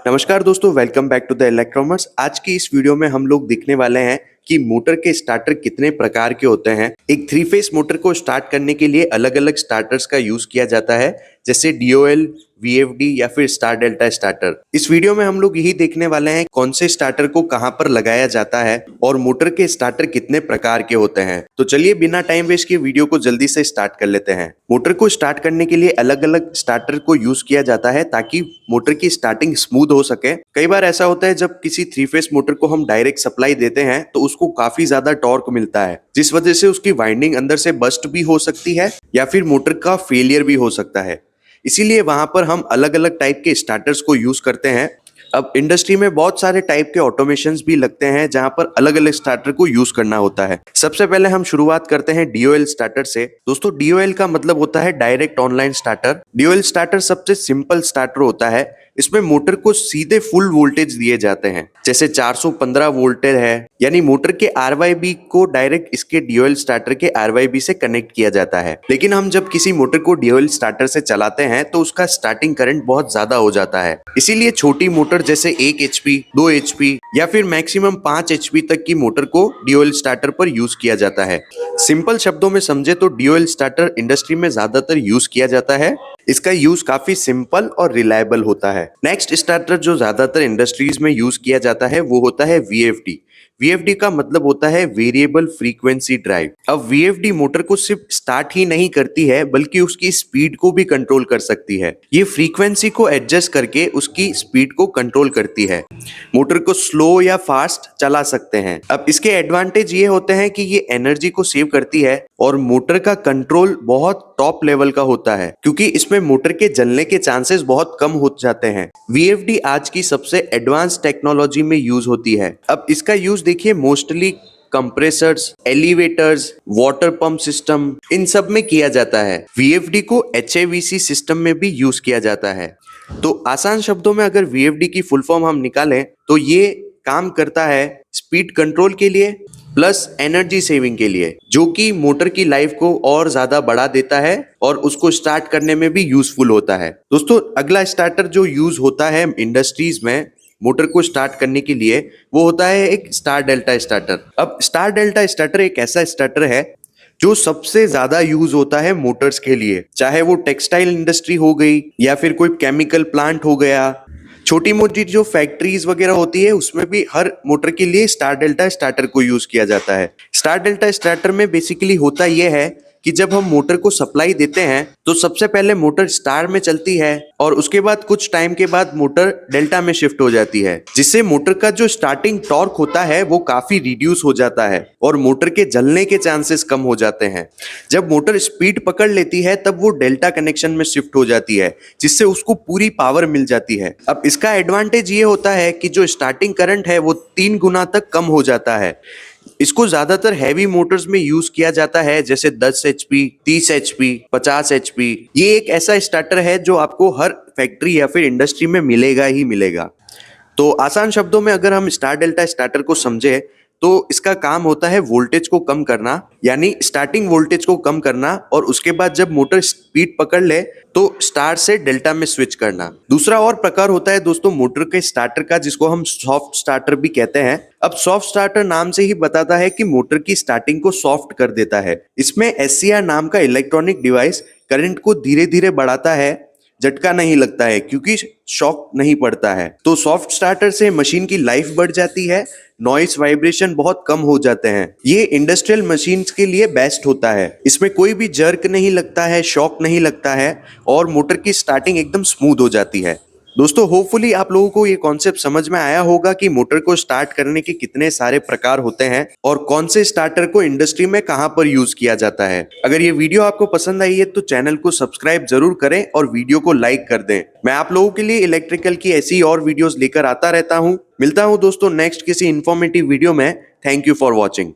नमस्कार दोस्तों, welcome back to the इलेक्ट्रोमर्स। आज की इस वीडियो में हम लोग देखने वाले हैं कि मोटर के स्टार्टर कितने प्रकार के होते हैं। एक थ्री फेस मोटर को स्टार्ट करने के लिए अलग अलग स्टार्टर्स का यूज किया जाता है, जैसे डीओएल, वीएफडी या फिर स्टार डेल्टा स्टार्टर। इस वीडियो में हम लोग यही देखने वाले हैं कौन से स्टार्टर को कहां पर लगाया जाता है और मोटर के स्टार्टर कितने प्रकार के होते हैं। तो चलिए बिना टाइम वेस्ट किए वीडियो को जल्दी से स्टार्ट कर लेते हैं। मोटर को स्टार्ट करने के लिए अलग अलग स्टार्टर को यूज किया जाता है ताकि मोटर की स्टार्टिंग स्मूथ हो सके। कई बार ऐसा होता है जब किसी थ्री फेस मोटर को हम डायरेक्ट सप्लाई देते हैं तो उसको काफी ज्यादा टॉर्क मिलता है, जिस वजह से उसकी वाइंडिंग अंदर से बस्ट भी हो सकती है या फिर मोटर का फेलियर भी हो सकता है। इसीलिए वहां पर हम अलग अलग टाइप के स्टार्टर्स को यूज करते हैं। अब इंडस्ट्री में बहुत सारे टाइप के ऑटोमेशंस भी लगते हैं जहां पर अलग अलग स्टार्टर को यूज करना होता है। सबसे पहले हम शुरुआत करते हैं डीओएल स्टार्टर से। दोस्तों, डीओएल का मतलब होता है direct online starter. DOL starter सबसे सिंपल स्टार्टर होता है। इसमें मोटर को सीधे फुल वोल्टेज दिए जाते हैं, जैसे 415 वोल्टेज है, यानी मोटर के आरवाईबी को डायरेक्ट इसके डीओएल स्टार्टर के आरवाईबी से कनेक्ट किया जाता है। लेकिन हम जब किसी मोटर को डीओएल स्टार्टर से चलाते हैं तो उसका स्टार्टिंग करंट बहुत ज्यादा हो जाता है। इसीलिए छोटी मोटर जैसे 1 HP, 2 HP या फिर मैक्सिमम 5 HP तक की मोटर को डीओएल स्टार्टर पर यूज किया जाता है। सिंपल शब्दों में समझे तो डीओएल स्टार्टर इंडस्ट्री में ज्यादातर यूज किया जाता है। इसका यूज काफी सिंपल और रिलायबल होता है। नेक्स्ट स्टार्टर जो ज्यादातर इंडस्ट्रीज में यूज किया जाता है वो होता है वीएफडी। वीएफडी का मतलब होता है वेरिएबल फ्रीक्वेंसी ड्राइव। अब वीएफडी मोटर को सिर्फ स्टार्ट ही नहीं करती है बल्कि उसकी स्पीड को भी कंट्रोल कर सकती है। ये फ्रीक्वेंसी को एडजस्ट करके उसकी स्पीड को कंट्रोल करती है। मोटर को स्लो या फास्ट चला सकते हैं। अब इसके एडवांटेज ये होते हैं कि ये एनर्जी को सेव करती है और मोटर का कंट्रोल बहुत टॉप लेवल का होता है, क्योंकि इसमें मोटर के जलने के चांसेस बहुत कम हो जाते हैं। वीएफडी आज की सबसे एडवांस टेक्नोलॉजी में यूज होती है। अब इसका यूज देखिए mostly compressors, elevators, water pump system, इन सब में किया जाता है। वीएफडी को एचएवीसी सिस्टम में भी यूज किया जाता है। तो आसान शब्दों में अगर वीएफडी की फुल फॉर्म हम निकालें तो ये काम करता है स्पीड कंट्रोल के लिए प्लस एनर्जी सेविंग के लिए, जो कि मोटर की लाइफ को और ज्यादा बढ़ा देता है और उसको स्टार्ट करने में भी यूजफुल होता है। दोस्तों, अगला स्टार्टर जो यूज होता है इंडस्ट्रीज में मोटर को स्टार्ट करने के लिए वो होता है एक स्टार डेल्टा स्टार्टर। अब स्टार डेल्टा स्टार्टर एक ऐसा स्टार्टर है जो सबसे ज्यादा यूज होता है मोटर्स के लिए, चाहे वो टेक्सटाइल इंडस्ट्री हो गई या फिर कोई केमिकल प्लांट हो गया, छोटी मोटी जो फैक्ट्रीज वगैरह होती है उसमें भी हर मोटर के लिए स्टार डेल्टा स्टार्टर को यूज किया जाता है। स्टार डेल्टा स्टार्टर में बेसिकली होता यह है कि जब हम मोटर को सप्लाई देते हैं तो सबसे पहले मोटर स्टार में चलती है और उसके बाद कुछ टाइम के बाद मोटर डेल्टा में शिफ्ट हो जाती है, जिससे मोटर का जो स्टार्टिंग टॉर्क होता है वो काफी रिड्यूस हो जाता है और मोटर के जलने के चांसेस कम हो जाते हैं। जब मोटर स्पीड पकड़ लेती है तब वो डेल्टा कनेक्शन में शिफ्ट हो जाती है, जिससे उसको पूरी पावर मिल जाती है। अब इसका एडवांटेज ये होता है कि जो स्टार्टिंग करंट है वो 3 गुना तक कम हो जाता है। इसको ज्यादातर हैवी मोटर्स में यूज किया जाता है, जैसे 10 HP, 30 HP, 50 HP। ये एक ऐसा स्टार्टर है जो आपको हर फैक्ट्री या फिर इंडस्ट्री में मिलेगा ही मिलेगा। तो आसान शब्दों में अगर हम स्टार डेल्टा स्टार्टर को समझे तो इसका काम होता है वोल्टेज को कम करना, यानी स्टार्टिंग वोल्टेज को कम करना, और उसके बाद जब मोटर स्पीड पकड़ ले तो स्टार से डेल्टा में स्विच करना। दूसरा और प्रकार होता है दोस्तों मोटर के स्टार्टर का, जिसको हम सॉफ्ट स्टार्टर भी कहते हैं। अब सॉफ्ट स्टार्टर नाम से ही बताता है कि मोटर की स्टार्टिंग को सॉफ्ट कर देता है। इसमें एससीआर नाम का इलेक्ट्रॉनिक डिवाइस करंट को धीरे धीरे बढ़ाता है, झटका नहीं लगता है क्योंकि शॉक नहीं पड़ता है। तो सॉफ्ट स्टार्टर से मशीन की लाइफ बढ़ जाती है, नॉइस वाइब्रेशन बहुत कम हो जाते हैं। ये इंडस्ट्रियल मशीन्स के लिए बेस्ट होता है। इसमें कोई भी जर्क नहीं लगता है, शॉक नहीं लगता है और मोटर की स्टार्टिंग एकदम स्मूथ हो जाती है। दोस्तों, होपफुली आप लोगों को ये कॉन्सेप्ट समझ में आया होगा कि मोटर को स्टार्ट करने के कितने सारे प्रकार होते हैं और कौन से स्टार्टर को इंडस्ट्री में कहां पर यूज किया जाता है। अगर ये वीडियो आपको पसंद आई है तो चैनल को सब्सक्राइब जरूर करें और वीडियो को लाइक कर दें। मैं आप लोगों के लिए इलेक्ट्रिकल की ऐसी और वीडियोस लेकर आता रहता हूं। मिलता हूं दोस्तों नेक्स्ट किसी इंफॉर्मेटिव वीडियो में। Thank you for watching.